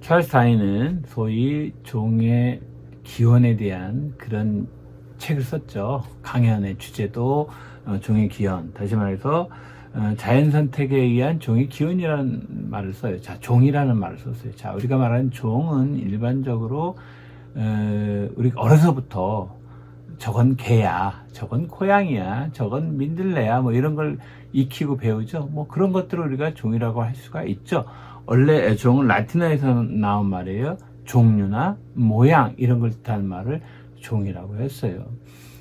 찰스 다윈은 소위 종의 기원에 대한 그런 책을 썼죠. 강연의 주제도 종의 기원. 다시 말해서 자연 선택에 의한 종의 기원이라는 말을 써요. 자, 종이라는 말을 썼어요. 자, 우리가 말하는 종은 일반적으로 우리가 어려서부터 저건 개야, 저건 고양이야, 저건 민들레야, 뭐 이런 걸 익히고 배우죠. 뭐 그런 것들을 우리가 종이라고 할 수가 있죠. 원래 종은 라틴어에서 나온 말이에요. 종류나 모양 이런 걸 뜻하는 말을 종이라고 했어요.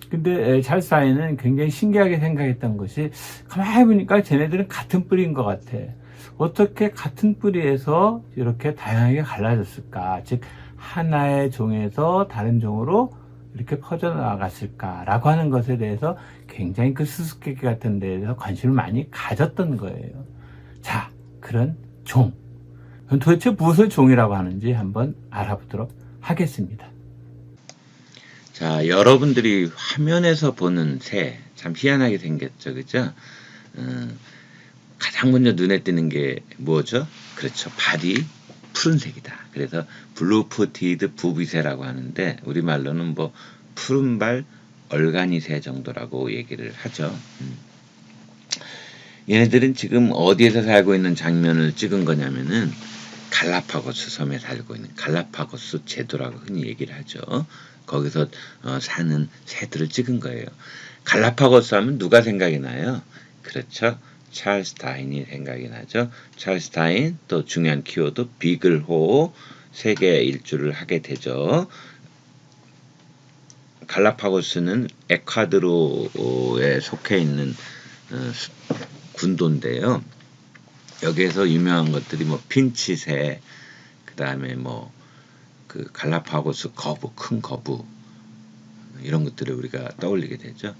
근데 찰스 다윈은 굉장히 신기하게 생각했던 것이 가만히 보니까 쟤네들은 같은 뿌리인 것 같아. 어떻게 같은 뿌리에서 이렇게 다양하게 갈라졌을까? 즉 하나의 종에서 다른 종으로 이렇게 퍼져나갔을까라고 하는 것에 대해서 굉장히 그 수수께끼 같은 데에서 관심을 많이 가졌던 거예요. 자, 그런 종. 도대체 무엇을 종이라고 하는지 한번 알아보도록 하겠습니다. 자, 여러분들이 화면에서 보는 새, 참 희한하게 생겼죠, 그죠? 가장 먼저 눈에 띄는 게 뭐죠? 그렇죠, 발이 푸른색이다. 그래서 블루푸티드 부비새라고 하는데 우리말로는 뭐 푸른발 얼간이새 정도라고 얘기를 하죠. 얘네들은 지금 어디에서 살고 있는 장면을 찍은 거냐면은 갈라파고스 섬에 살고 있는 갈라파고스 제도라고 흔히 얘기를 하죠. 거기서 사는 새들을 찍은 거예요. 갈라파고스 하면 누가 생각이 나요? 그렇죠. 찰스 다윈이 생각이 나죠. 찰스 다윈, 또 중요한 키워드 비글호 세계 일주를 하게 되죠. 갈라파고스는 에콰도르에 속해 있는 군도인데요. 여기에서 유명한 것들이 뭐 핀치새, 그 다음에 뭐 그 갈라파고스 거부, 큰 거부 이런 것들을 우리가 떠올리게 되죠.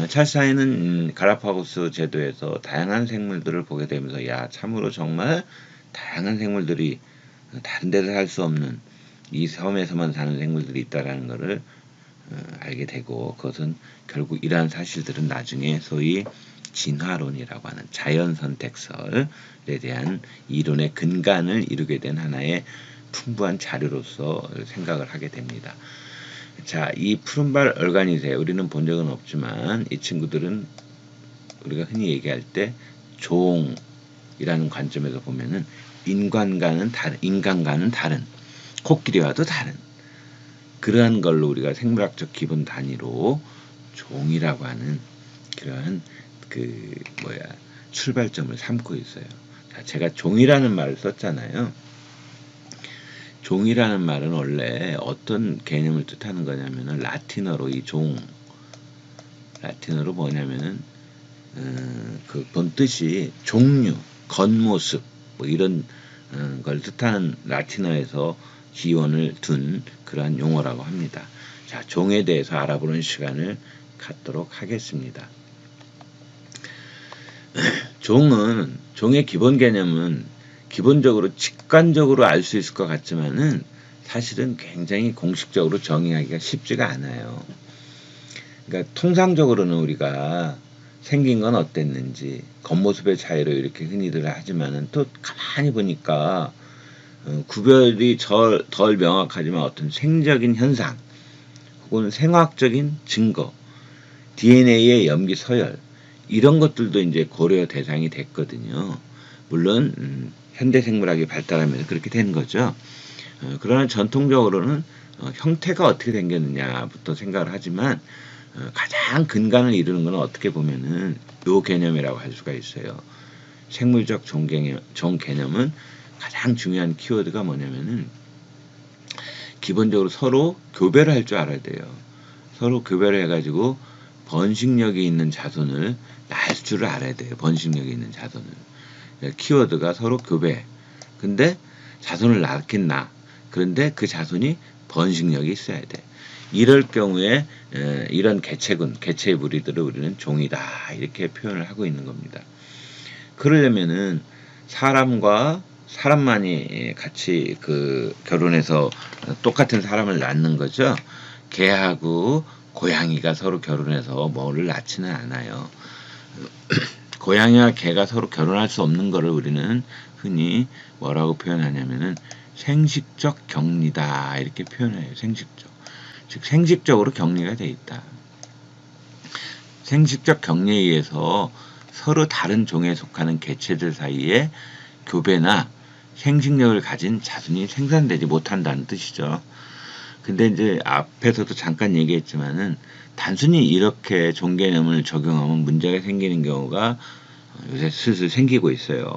찰스 다윈은 갈라파고스 제도에서 다양한 생물들을 보게 되면서 야, 참으로 정말 다양한 생물들이 다른 데서 살 수 없는 이 섬에서만 사는 생물들이 있다라는 것을 알게 되고, 그것은 결국 이러한 사실들은 나중에 소위 진화론이라고 하는 자연선택설에 대한 이론의 근간을 이루게 된 하나의 풍부한 자료로서 생각을 하게 됩니다. 자, 이 푸른발 얼간이새 우리는 본 적은 없지만 이 친구들은 우리가 흔히 얘기할 때 종이라는 관점에서 보면은 인간과는 다른 코끼리와도 다른 그러한 걸로 우리가 생물학적 기본 단위로 종이라고 하는 그러한 출발점을 삼고 있어요. 자, 제가 종이라는 말을 썼잖아요. 종이라는 말은 원래 어떤 개념을 뜻하는 거냐면은 라틴어로 이 라틴어로 뭐냐면은 그 본뜻이 종류, 겉모습 뭐 이런 걸 뜻하는 라틴어에서 기원을 둔 그러한 용어라고 합니다. 자, 종에 대해서 알아보는 시간을 갖도록 하겠습니다. 종의 기본 개념은 기본적으로 직관적으로 알 수 있을 것 같지만은 사실은 굉장히 공식적으로 정의하기가 쉽지가 않아요. 그러니까 통상적으로는 우리가 생긴 건 어땠는지 겉모습의 차이로 이렇게 흔히들 하지만은 또 가만히 보니까 구별이 덜 명확하지만 어떤 생적인 현상 혹은 생화학적인 증거, DNA의 염기 서열 이런 것들도 이제 고려 대상이 됐거든요. 물론 현대 생물학이 발달하면서 그렇게 된 거죠. 그러나 전통적으로는 형태가 어떻게 생겼느냐부터 생각을 하지만 가장 근간을 이루는 것은 어떻게 보면은 요 개념이라고 할 수가 있어요. 생물적 종 개념은 가장 중요한 키워드가 뭐냐면은 기본적으로 서로 교배를 할 줄 알아야 돼요. 서로 교배를 해가지고 번식력이 있는 자손을 낳을 줄을 알아야 돼요. 번식력이 있는 자손을. 키워드가 서로 교배. 근데 자손을 낳긴 낳아. 그런데 그 자손이 번식력이 있어야 돼. 이럴 경우에 이런 개체의 무리들을 우리는 종이다 이렇게 표현을 하고 있는 겁니다. 그러려면은 사람만이 같이 결혼해서 똑같은 사람을 낳는 거죠. 개하고 고양이가 서로 결혼해서 뭐를 낳지는 않아요. 고양이와 개가 서로 결혼할 수 없는 거를 우리는 흔히 뭐라고 표현하냐면은 생식적 격리다 이렇게 표현해요. 생식적. 즉 생식적으로 격리가 돼 있다. 생식적 격리에 의해서 서로 다른 종에 속하는 개체들 사이에 교배나 생식력을 가진 자손이 생산되지 못한다는 뜻이죠. 근데 이제 앞에서도 잠깐 얘기했지만은 단순히 이렇게 종 개념을 적용하면 문제가 생기는 경우가 요새 슬슬 생기고 있어요.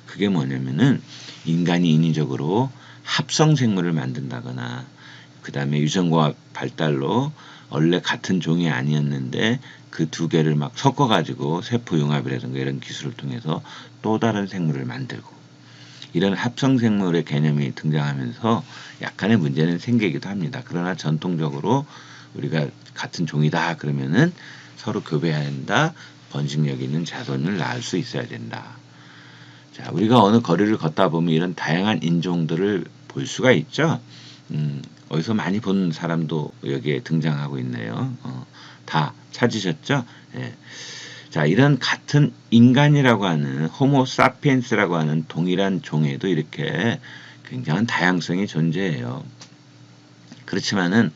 그게 뭐냐면은 인간이 인위적으로 합성 생물을 만든다거나 그 다음에 유전공학 발달로 원래 같은 종이 아니었는데 그 두 개를 막 섞어가지고 세포융합이라든가 이런 기술을 통해서 또 다른 생물을 만들고 이런 합성 생물의 개념이 등장하면서 약간의 문제는 생기기도 합니다. 그러나 전통적으로 우리가 같은 종이다 그러면은 서로 교배해야 한다. 번식력 있는 자손을 낳을 수 있어야 된다. 자, 우리가 어느 거리를 걷다 보면 이런 다양한 인종들을 볼 수가 있죠. 어디서 많이 본 사람도 여기에 등장하고 있네요. 다 찾으셨죠? 예. 자, 이런 같은 인간이라고 하는 호모 사피엔스라고 하는 동일한 종에도 이렇게 굉장한 다양성이 존재해요. 그렇지만은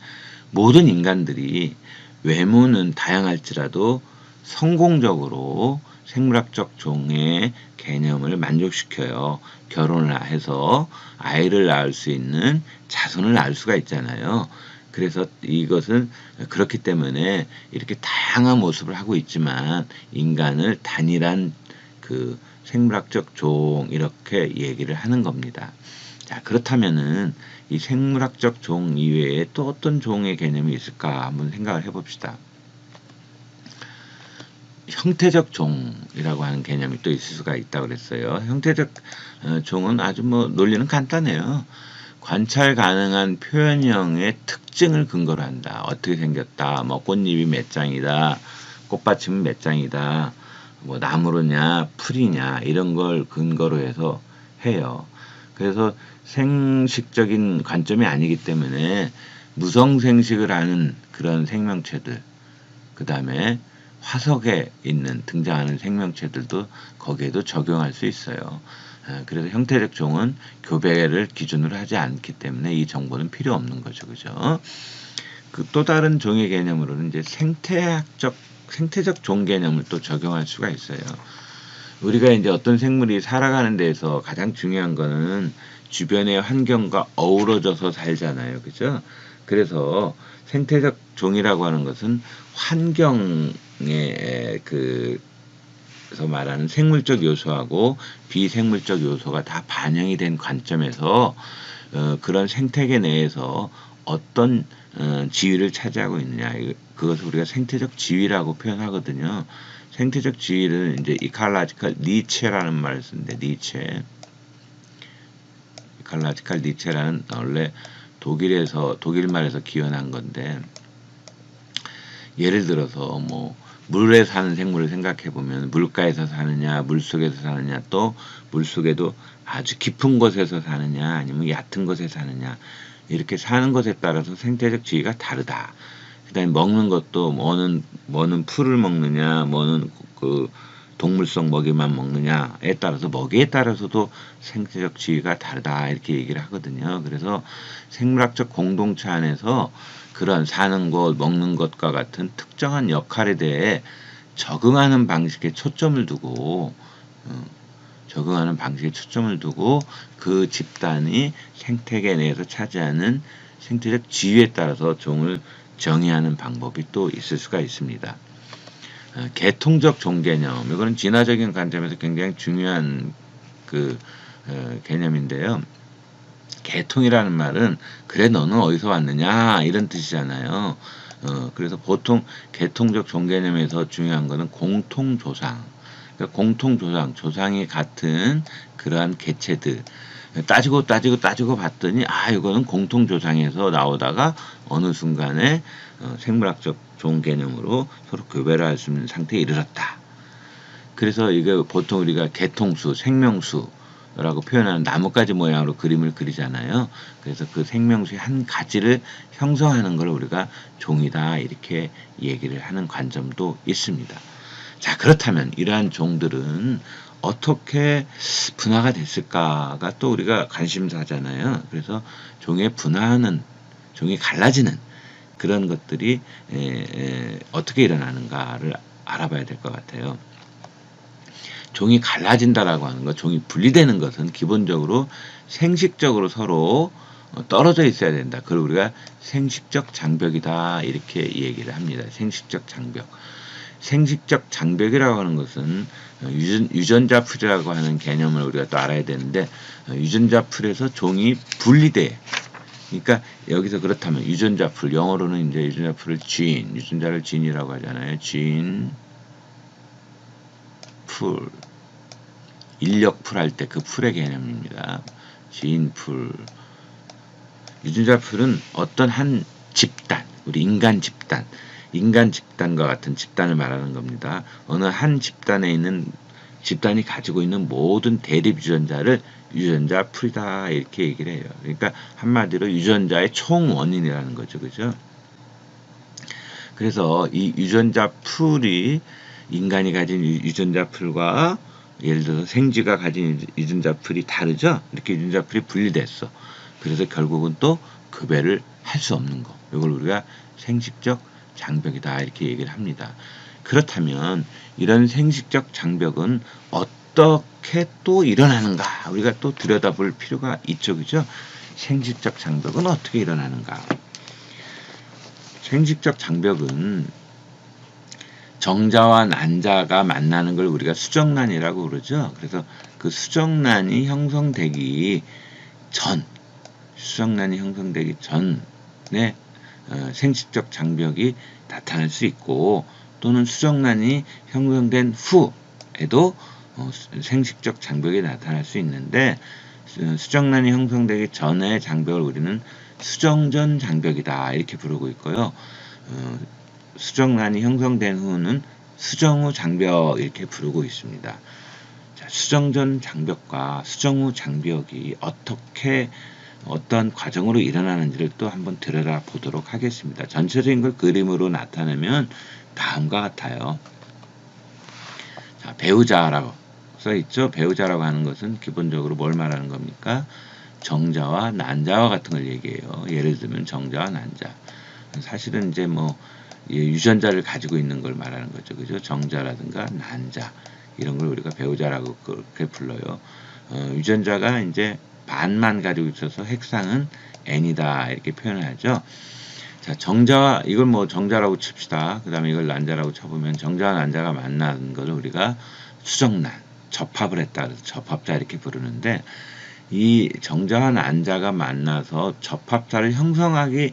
모든 인간들이 외모는 다양할지라도 성공적으로 생물학적 종의 개념을 만족시켜요. 결혼을 해서 아이를 낳을 수 있는 자손을 낳을 수가 있잖아요. 그래서 이것은 그렇기 때문에 이렇게 다양한 모습을 하고 있지만 인간을 단일한 그 생물학적 종 이렇게 얘기를 하는 겁니다. 자, 그렇다면은 이 생물학적 종 이외에 또 어떤 종의 개념이 있을까 한번 생각을 해봅시다. 형태적 종이라고 하는 개념이 또 있을 수가 있다고 그랬어요. 형태적 종은 아주 뭐 논리는 간단해요. 관찰 가능한 표현형의 특징을 근거로 한다. 어떻게 생겼다. 뭐 꽃잎이 몇 장이다. 꽃받침은 몇 장이다. 뭐 나무로냐 풀이냐 이런 걸 근거로 해서 해요. 그래서 생식적인 관점이 아니기 때문에 무성생식을 하는 그런 생명체들 그 다음에 화석에 있는 등장하는 생명체들도 거기에도 적용할 수 있어요. 그래서 형태적 종은 교배를 기준으로 하지 않기 때문에 이 정보는 필요 없는 거죠. 그죠? 그 또 다른 종의 개념으로는 이제 생태적 종 개념을 또 적용할 수가 있어요. 우리가 이제 어떤 생물이 살아가는 데에서 가장 중요한 거는 주변의 환경과 어우러져서 살잖아요. 그죠? 그래서 생태적 종이라고 하는 것은 환경의 그래서 말하는 생물적 요소하고 비생물적 요소가 다 반영이 된 관점에서 그런 생태계 내에서 어떤 지위를 차지하고 있느냐 그것을 우리가 생태적 지위라고 표현하거든요. 생태적 지위를 이제 이칼라지칼 니체라는 말을 쓰는데 이칼라지칼 니체라는 원래 독일 말에서 기원한 건데 예를 들어서 뭐 물에 사는 생물을 생각해 보면 물가에서 사느냐 물속에서 사느냐 또 물속에도 아주 깊은 곳에서 사느냐 아니면 얕은 곳에 사느냐 이렇게 사는 것에 따라서 생태적 지위가 다르다. 그다음에 먹는 것도 뭐는 풀을 먹느냐 뭐는 그 동물성 먹이만 먹느냐에 따라서 먹이에 따라서도 생태적 지위가 다르다 이렇게 얘기를 하거든요. 그래서 생물학적 공동체 안에서 그런 사는 것, 먹는 것과 같은 특정한 역할에 대해 적응하는 방식에 초점을 두고 그 집단이 생태계 내에서 차지하는 생태적 지위에 따라서 종을 정의하는 방법이 또 있을 수가 있습니다. 계통적 종 개념, 이거는 진화적인 관점에서 굉장히 중요한 개념인데요. 계통이라는 말은 그래 너는 어디서 왔느냐 이런 뜻이잖아요. 그래서 보통 계통적 종 개념에서 중요한 거는 공통조상. 그러니까 공통조상, 조상이 같은 그러한 개체들 따지고 봤더니 이거는 공통조상에서 나오다가 어느 순간에 생물학적 종 개념으로 서로 교배를 할 수 있는 상태에 이르렀다. 그래서 이게 보통 우리가 개통수, 생명수라고 표현하는 나뭇가지 모양으로 그림을 그리잖아요. 그래서 그 생명수의 한 가지를 형성하는 걸 우리가 종이다 이렇게 얘기를 하는 관점도 있습니다. 자, 그렇다면 이러한 종들은 어떻게 분화가 됐을까가 또 우리가 관심사잖아요. 그래서 종의 분화하는, 종이 갈라지는 그런 것들이 어떻게 일어나는가를 알아봐야 될 것 같아요. 종이 갈라진다라고 하는 것, 종이 분리되는 것은 기본적으로 생식적으로 서로 떨어져 있어야 된다. 그걸 우리가 생식적 장벽이다 이렇게 얘기를 합니다. 생식적 장벽. 생식적 장벽이라고 하는 것은 유전자 풀이라고 하는 개념을 우리가 또 알아야 되는데, 유전자 풀에서 종이 분리돼. 그러니까 여기서 그렇다면 유전자 풀, 영어로는 이제 유전자 풀을 gene, 유전자를 gene이라고 하잖아요. gene 풀, 인력 풀 할 때 그 풀의 개념입니다. gene 풀. 유전자 풀은 어떤 한 집단, 우리 인간 집단과 같은 집단을 말하는 겁니다. 어느 한 집단에 있는, 집단이 가지고 있는 모든 대립 유전자를 유전자 풀이다 이렇게 얘기를 해요. 그러니까 한마디로 유전자의 총원인이라는 거죠. 그죠? 그래서 이 유전자 풀이, 인간이 가진 유전자 풀과 예를 들어서 생쥐가 가진 유전자 풀이 다르죠? 이렇게 유전자 풀이 분리됐어. 그래서 결국은 또 구별을 할 수 없는 거. 이걸 우리가 생식적 장벽이다 이렇게 얘기를 합니다. 그렇다면 이런 생식적 장벽은 어떻게 또 일어나는가? 우리가 또 들여다볼 필요가 있죠. 그죠? 생식적 장벽은 어떻게 일어나는가? 생식적 장벽은 정자와 난자가 만나는 걸 우리가 수정란이라고 그러죠. 그래서 그 수정란이 형성되기 전에 생식적 장벽이 나타날 수 있고, 또는 수정란이 형성된 후에도 생식적 장벽이 나타날 수 있는데, 수정란이 형성되기 전의 장벽을 우리는 수정전 장벽이다 이렇게 부르고 있고요. 수정란이 형성된 후는 수정후 장벽 이렇게 부르고 있습니다. 자, 수정전 장벽과 수정후 장벽이 어떻게 어떤 과정으로 일어나는지를 또 한번 들여다보도록 하겠습니다. 전체적인 걸 그림으로 나타내면 다음과 같아요. 자, 배우자라고 써있죠. 배우자라고 하는 것은 기본적으로 뭘 말하는 겁니까? 정자와 난자와 같은 걸 얘기해요. 예를 들면 정자와 난자. 사실은 이제 뭐 유전자를 가지고 있는 걸 말하는 거죠. 그죠? 정자라든가 난자. 이런 걸 우리가 배우자라고 그렇게 불러요. 유전자가 이제 반만 가지고 있어서 핵상은 N이다 이렇게 표현을 하죠. 자, 정자와, 이걸 뭐 정자라고 칩시다. 그 다음에 이걸 난자라고 쳐보면 정자와 난자가 만나는 걸 우리가 수정난, 접합을 했다. 그래서 접합자 이렇게 부르는데, 이 정자와 난자가 만나서 접합자를 형성하기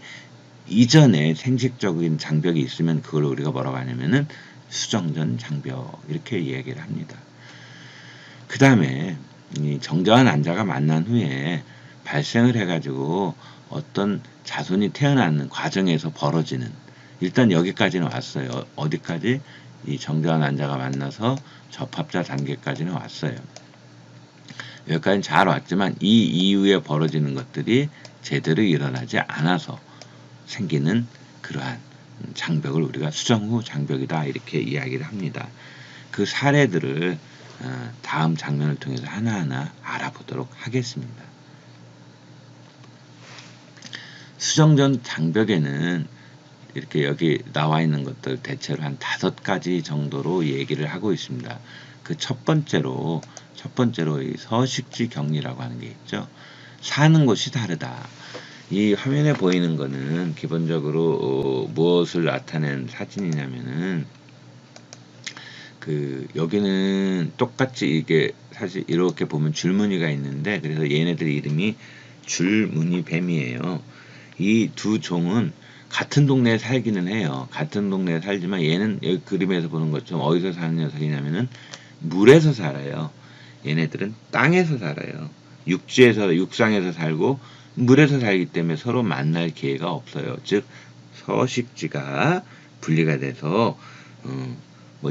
이전에 생식적인 장벽이 있으면 그걸 우리가 뭐라고 하냐면은 수정전 장벽 이렇게 이야기를 합니다. 그 다음에 이 정자와 난자가 만난 후에 발생을 해가지고 어떤 자손이 태어나는 과정에서 벌어지는, 일단 여기까지는 왔어요. 어디까지? 이 정자와 난자가 만나서 접합자 단계까지는 왔어요. 여기까지는 잘 왔지만 이 이후에 벌어지는 것들이 제대로 일어나지 않아서 생기는 그러한 장벽을 우리가 수정후 장벽이다 이렇게 이야기를 합니다. 그 사례들을 다음 장면을 통해서 하나하나 알아보도록 하겠습니다. 수정전 장벽에는 이렇게 여기 나와 있는 것들 대체로 한 5가지 정도로 얘기를 하고 있습니다. 그 첫 번째로 이 서식지 격리라고 하는 게 있죠. 사는 곳이 다르다. 이 화면에 보이는 거는 기본적으로 무엇을 나타낸 사진이냐면은, 여기는 똑같이 이게 사실 이렇게 보면 줄무늬가 있는데, 그래서 얘네들 이름이 줄무늬 뱀이에요. 이 두 종은 같은 동네에 살기는 해요. 같은 동네에 살지만 얘는 여기 그림에서 보는 것처럼 어디서 사는 녀석이냐면은 물에서 살아요. 얘네들은 땅에서 살아요. 육상에서 살고 물에서 살기 때문에 서로 만날 기회가 없어요. 즉 서식지가 분리가 돼서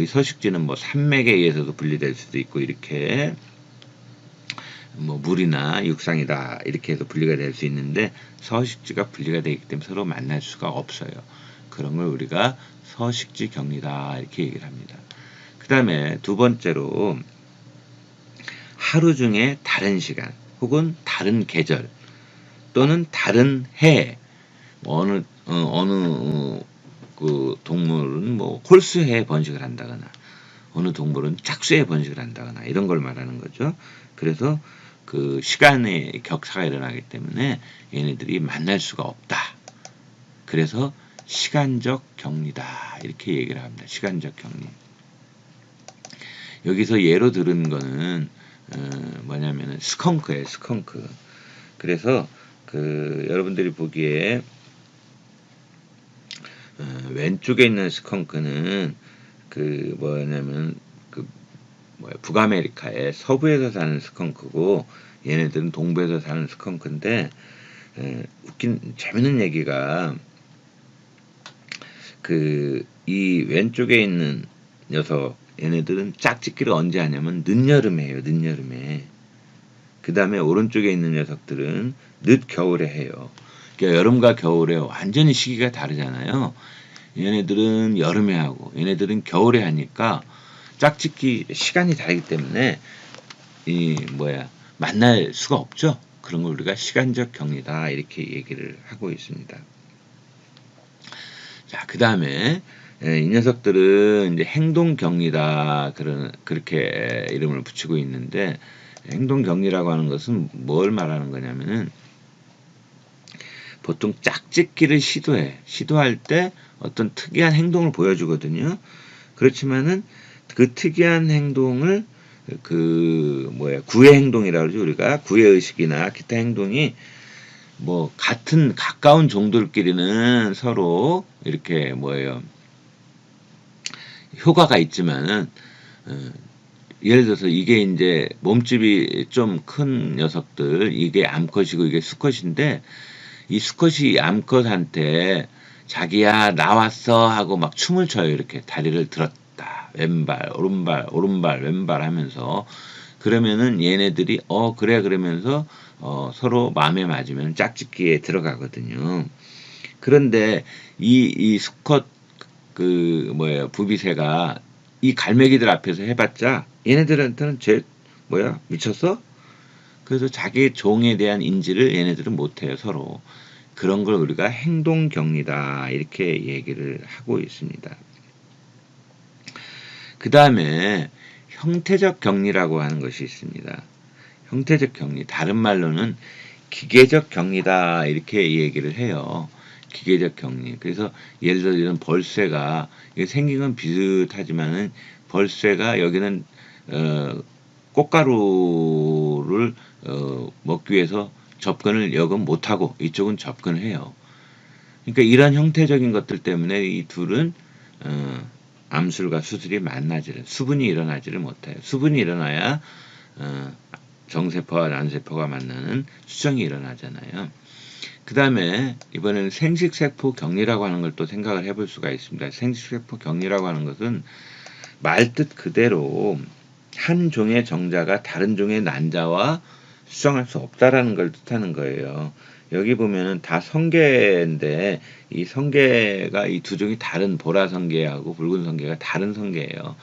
이 서식지는 뭐 산맥에 의해서도 분리될 수도 있고, 이렇게 뭐 물이나 육상이다 이렇게 해서 분리가 될 수 있는데, 서식지가 분리가 되기 때문에 서로 만날 수가 없어요. 그런 걸 우리가 서식지 격리다 이렇게 얘기를 합니다. 그 다음에 두 번째로 하루 중에 다른 시간 혹은 다른 계절 또는 다른 해 그 동물은 뭐 홀수해에 번식을 한다거나 어느 동물은 짝수에 번식을 한다거나 이런 걸 말하는 거죠. 그래서 그 시간의 격차가 일어나기 때문에 얘네들이 만날 수가 없다. 그래서 시간적 격리다 이렇게 얘기를 합니다. 시간적 격리. 여기서 예로 들은 거는 뭐냐면은 스컹크예요. 스컹크. 그래서 그 여러분들이 보기에 왼쪽에 있는 스컹크는 그 뭐냐면 그 북아메리카의 서부에서 사는 스컹크고 얘네들은 동부에서 사는 스컹크인데 웃긴 재밌는 얘기가 그 이 왼쪽에 있는 녀석 얘네들은 짝짓기를 언제 하냐면 늦여름에 해요. 늦여름에. 그 다음에 오른쪽에 있는 녀석들은 늦겨울에 해요. 그러니까 여름과 겨울에 완전히 시기가 다르잖아요. 얘네들은 여름에 하고 얘네들은 겨울에 하니까 짝짓기 시간이 다르기 때문에 만날 수가 없죠. 그런 걸 우리가 시간적 격리다 이렇게 얘기를 하고 있습니다. 자, 그 다음에 이 녀석들은 이제 행동 격리다 그렇게 이름을 붙이고 있는데 행동 격리라고 하는 것은 뭘 말하는 거냐면은 보통 짝짓기를 시도할 때 어떤 특이한 행동을 보여주거든요. 그렇지만은 그 특이한 행동을 구애 행동이라고 그러죠. 우리가 구애 의식이나 기타 행동이 뭐 같은 가까운 종들끼리는 서로 이렇게 효과가 있지만은 예를 들어서 이게 이제 몸집이 좀 큰 녀석들 이게 암컷이고 이게 수컷인데 이 수컷이 암컷한테 자기야 나왔어 하고 막 춤을 춰요. 이렇게 다리를 들었다 왼발 오른발 왼발 하면서 그러면은 얘네들이 그래 그러면서 서로 마음에 맞으면 짝짓기에 들어가거든요. 그런데 이 수컷 부비새가 이 갈매기들 앞에서 해봤자 얘네들한테는 미쳤어? 그래서 자기 종에 대한 인지를 얘네들은 못해요, 서로. 그런 걸 우리가 행동격리다, 이렇게 얘기를 하고 있습니다. 그 다음에 형태적 격리라고 하는 것이 있습니다. 형태적 격리, 다른 말로는 기계적 격리다, 이렇게 얘기를 해요. 기계적 격리. 그래서 예를 들어 이런 벌새가, 생긴 건 비슷하지만은 벌새가 여기는, 꽃가루를 먹기 위해서 접근을 여건 못하고 이쪽은 접근을 해요. 그러니까 이런 형태적인 것들 때문에 이 둘은 암술과 수술이 수분이 일어나지를 못해요. 수분이 일어나야 정세포와 난세포가 만나는 수정이 일어나잖아요. 그 다음에 이번에는 생식세포 격리라고 하는 걸 또 생각을 해볼 수가 있습니다. 생식세포 격리라고 하는 것은 말뜻 그대로 한 종의 정자가 다른 종의 난자와 수정할 수 없다라는 걸 뜻하는 거예요. 여기 보면은 다 성게인데 이 성게가 이 두 종이 다른 보라 성게하고 붉은 성게가 다른 성게예요.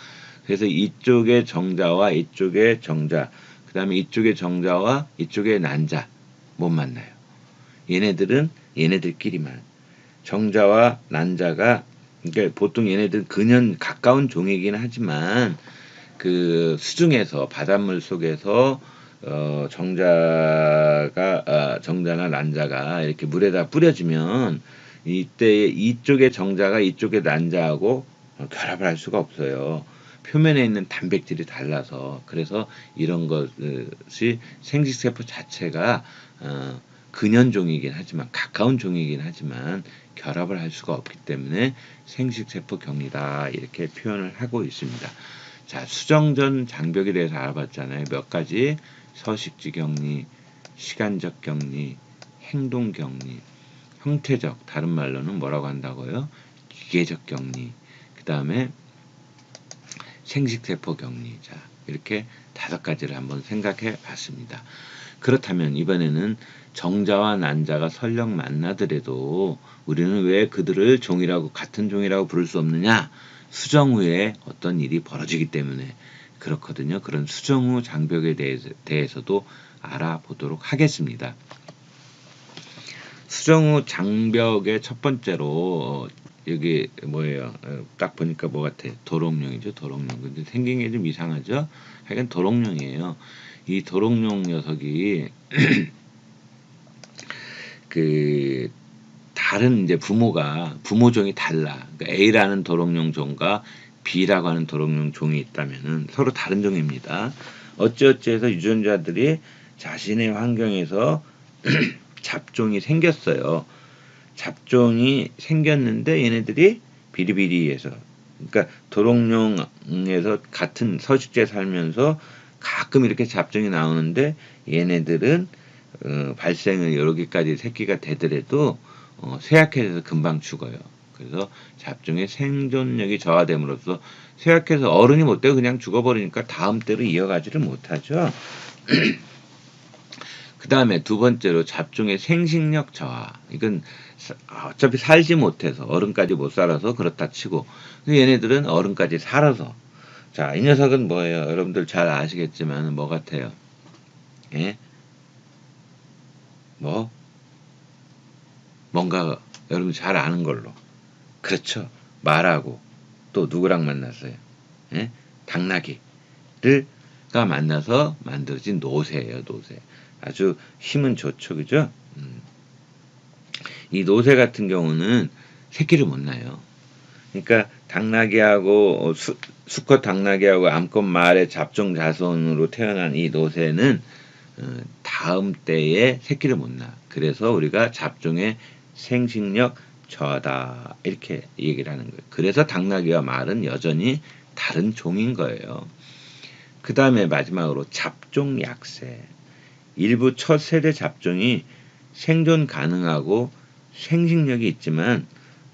그래서 이쪽의 정자와 이쪽의 정자, 그 다음에 이쪽의 정자와 이쪽의 난자 못 만나요. 얘네들은 얘네들끼리만. 정자와 난자가 그러니까 보통 얘네들 근연 가까운 종이긴 하지만 그 수중에서 바닷물 속에서 정자나 난자가 이렇게 물에다 뿌려지면 이때 이쪽의 정자가 이쪽의 난자하고 결합을 할 수가 없어요. 표면에 있는 단백질이 달라서. 그래서 이런 것이 생식세포 자체가 근연종이긴 하지만 가까운 종이긴 하지만 결합을 할 수가 없기 때문에 생식세포 격리다 이렇게 표현을 하고 있습니다. 자, 수정전 장벽에 대해서 알아봤잖아요. 몇 가지 서식지 격리, 시간적 격리, 행동 격리, 형태적, 다른 말로는 뭐라고 한다고요? 기계적 격리, 그 다음에 생식세포 격리. 자, 이렇게 5가지를 한번 생각해 봤습니다. 그렇다면 이번에는 정자와 난자가 설령 만나더라도 우리는 왜 그들을 같은 종이라고 부를 수 없느냐? 수정 후에 어떤 일이 벌어지기 때문에 그렇거든요. 그런 수정후 장벽에 대해서도 알아보도록 하겠습니다. 수정후 장벽의 첫 번째로 여기 뭐예요? 딱 보니까 뭐 같아? 도롱뇽이죠, 도롱뇽. 근데 생긴 게 좀 이상하죠? 하여간 도롱뇽이에요. 이 도롱뇽 녀석이 그 다른 이제 부모종이 달라. 그러니까 A라는 도롱뇽 종과 B라고 하는 도롱뇽 종이 있다면은 서로 다른 종입니다. 어찌어찌해서 유전자들이 자신의 환경에서 잡종이 생겼어요. 잡종이 생겼는데 얘네들이 비리비리해서, 그러니까 도롱뇽에서 같은 서식지에 살면서 가끔 이렇게 잡종이 나오는데 얘네들은 발생을 여러 개까지 새끼가 되더라도 쇠약해져서 금방 죽어요. 그래서 잡종의 생존력이 저하됨으로써 쇠약해서 어른이 못 되고 그냥 죽어버리니까 다음 때로 이어가지를 못하죠. 그 다음에 두 번째로 잡종의 생식력 저하. 이건 어차피 살지 못해서 어른까지 못 살아서 그렇다 치고 얘네들은 어른까지 살아서. 자, 이 녀석은 뭐예요? 여러분들 잘 아시겠지만 뭐 같아요? 예? 뭔가 여러분 잘 아는 걸로. 그렇죠. 말하고 또 누구랑 만났어요? 예? 당나귀가 만나서 만들어진 노새예요. 노새. 아주 힘은 좋죠. 그죠? 이 노새 같은 경우는 새끼를 못 낳아요. 그러니까 당나귀하고 수컷 당나귀하고 암컷 말의 잡종 자손으로 태어난 이 노새는 다음 때에 새끼를 못 낳아. 그래서 우리가 잡종의 생식력 저하다 이렇게 얘기를 하는 거예요. 그래서 당나귀와 말은 여전히 다른 종인 거예요. 그 다음에 마지막으로 잡종 약세. 일부 첫 세대 잡종이 생존 가능하고 생식력이 있지만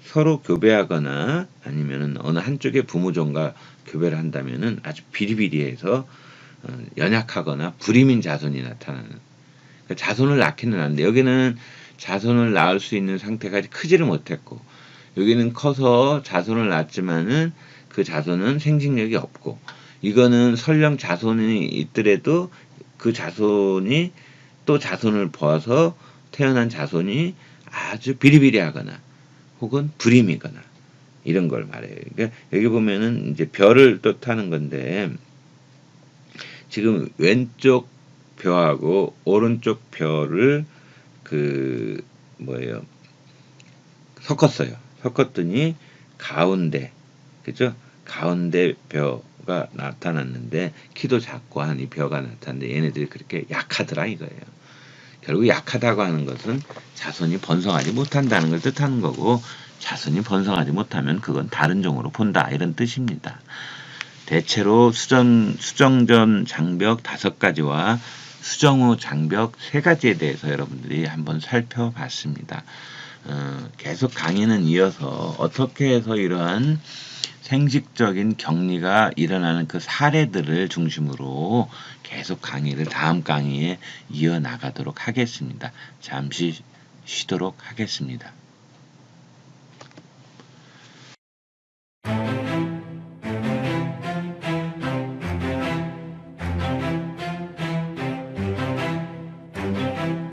서로 교배하거나 아니면은 어느 한쪽의 부모종과 교배를 한다면은 아주 비리비리해서 연약하거나 불임인 자손이 나타나는. 그러니까 자손을 낳기는 하는데 여기는 자손을 낳을 수 있는 상태가 크지를 못했고 여기는 커서 자손을 낳았지만은 그 자손은 생식력이 없고 이거는 설령 자손이 있더라도 그 자손이 또 자손을 보아서 태어난 자손이 아주 비리비리하거나 혹은 불임이거나 이런 걸 말해요. 그러니까 여기 보면은 이제 별을 뜻하는 건데 지금 왼쪽 벼하고 오른쪽 벼를 섞었어요. 섞었더니 가운데, 그죠? 가운데 벼가 나타났는데 키도 작고 한 이 벼가 나타났는데 얘네들이 그렇게 약하더라 이거예요. 결국 약하다고 하는 것은 자손이 번성하지 못한다는 걸 뜻하는 거고 자손이 번성하지 못하면 그건 다른 종으로 본다 이런 뜻입니다. 대체로 수정전 장벽 5가지와 수정후 장벽 3가지에 대해서 여러분들이 한번 살펴봤습니다. 계속 강의는 이어서 어떻게 해서 이러한 생식적인 격리가 일어나는 그 사례들을 중심으로 계속 강의를 다음 강의에 이어나가도록 하겠습니다. 잠시 쉬도록 하겠습니다.